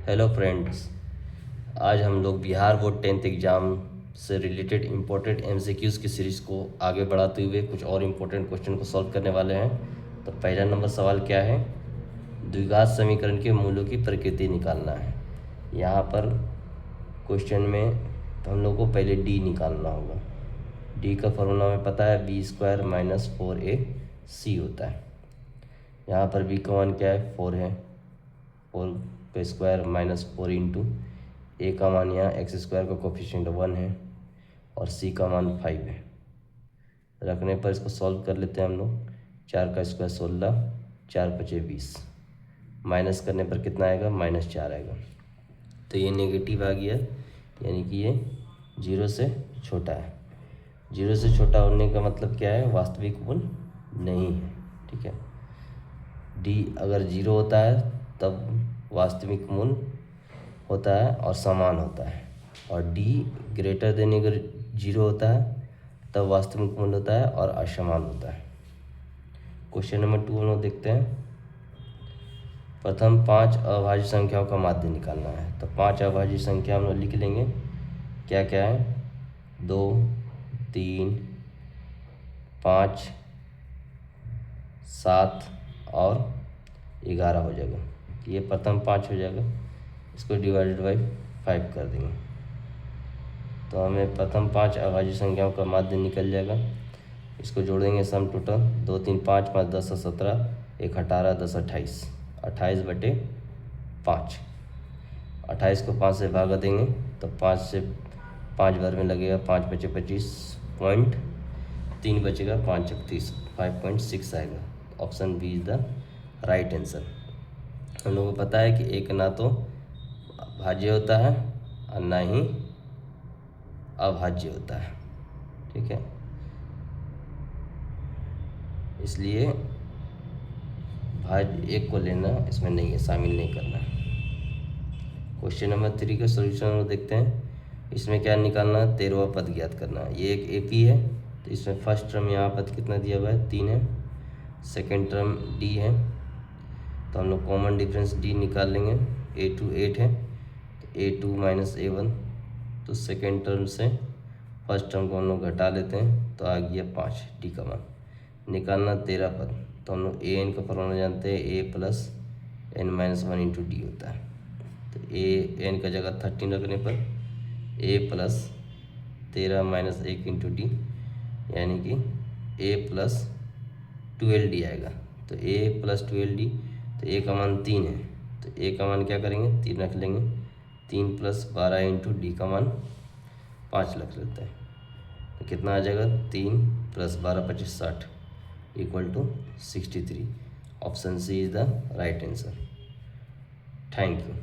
Hello friends, आज हम लोग बिहार बोर्ड 10th एग्ज़ाम से रिलेटेड इम्पोर्टेंट एमसीक्यूज़ की सीरीज़ को आगे बढ़ाते हुए कुछ और इम्पोर्टेंट क्वेश्चन को सॉल्व करने वाले हैं। तो पहला नंबर सवाल क्या है? द्विघात समीकरण के मूलों की प्रकृति निकालना है। यहाँ पर क्वेश्चन में तो हम लोग को पहले डी निकालना होगा। डी का फॉर्मूला हमें पता है, बी स्क्वायर माइनस 4ac होता है। यहाँ पर बी का मान क्या है? 4 है। 4 का स्क्वायर माइनस 4 इंटू ए का मान, यहाँ एक्स स्क्वायर का कोफिशिएंट 1 है और सी का मान 5 है। रखने पर इसको सॉल्व कर लेते हैं हम लोग। 4 का स्क्वायर 16, 4 पचे 20, माइनस करने पर कितना आएगा? -4 आएगा। तो ये नेगेटिव आ गया, यानी कि ये 0 से छोटा है। 0 से छोटा होने का मतलब क्या है? वास्तविक मूल नहीं है। ठीक है, डी अगर 0 होता है तब वास्तविक मूल होता है और समान होता है, और डी ग्रेटर देन अगर 0 होता है तब वास्तविक मूल होता है और असमान होता है। क्वेश्चन नंबर 2 हम लोग देखते हैं। प्रथम 5 अभाज्य संख्याओं का माध्य निकालना है। तो 5 अभाज्य संख्या हम लोग लिख लेंगे। क्या क्या है? 2, 3, 5, 7 और 11 हो जाएगा। ये प्रथम 5 हो जाएगा, इसको डिवाइडेड बाई 5 कर देंगे तो हमें प्रथम 5 अभाज्य संख्याओं का माध्य निकल जाएगा। इसको जोड़ेंगे सम टोटल, 2 3 5 5 10 17, 1 18 10 28, 28/5। 28 को 5 से भागा देंगे तो 5 से 5 बार में लगेगा, 5 बचे 25 पॉइंट, 3 बचेगा, 5 36, 5.6 आएगा। Option B is the right answer. हम लोगों को पता है कि एक ना तो भाज्य होता है और ना ही अभाज्य होता है। ठीक है, इसलिए भाज्य एक को लेना इसमें नहीं है, शामिल नहीं करना। क्वेश्चन नंबर 3 का सोल्यूशन हम देखते हैं। इसमें क्या निकालना है? 13वां पद ज्ञात करना है। ये एक एपी है, तो इसमें फर्स्ट टर्म यहाँ पद कितना दिया हुआ है? 3 है। सेकेंड टर्म डी है, तो हम लोग कॉमन डिफरेंस डी निकाल लेंगे। a2 8 है, तो a2 माइनस a1, तो सेकेंड टर्म से फर्स्ट टर्म को हम लोग घटा लेते हैं तो आ गया 5। डी का मान निकालना 13 पद, तो हम लोग ए एन का फॉर्मूला जानते हैं, a plus n minus 1 into D होता है। तो ए एन का जगह 13 रखने पर a plus 13 minus 1 into D, यानी कि a प्लस 12d आएगा। तो a प्लस 12d, तो a का मान 3 है, तो a का मान क्या करेंगे? 3 रख लेंगे। 3 प्लस 12 इंटू डी का मान 5 रख लेते हैं, तो कितना आ जाएगा? 3 plus 12 25 60 equal to 63। Option C is the right answer. Thank you.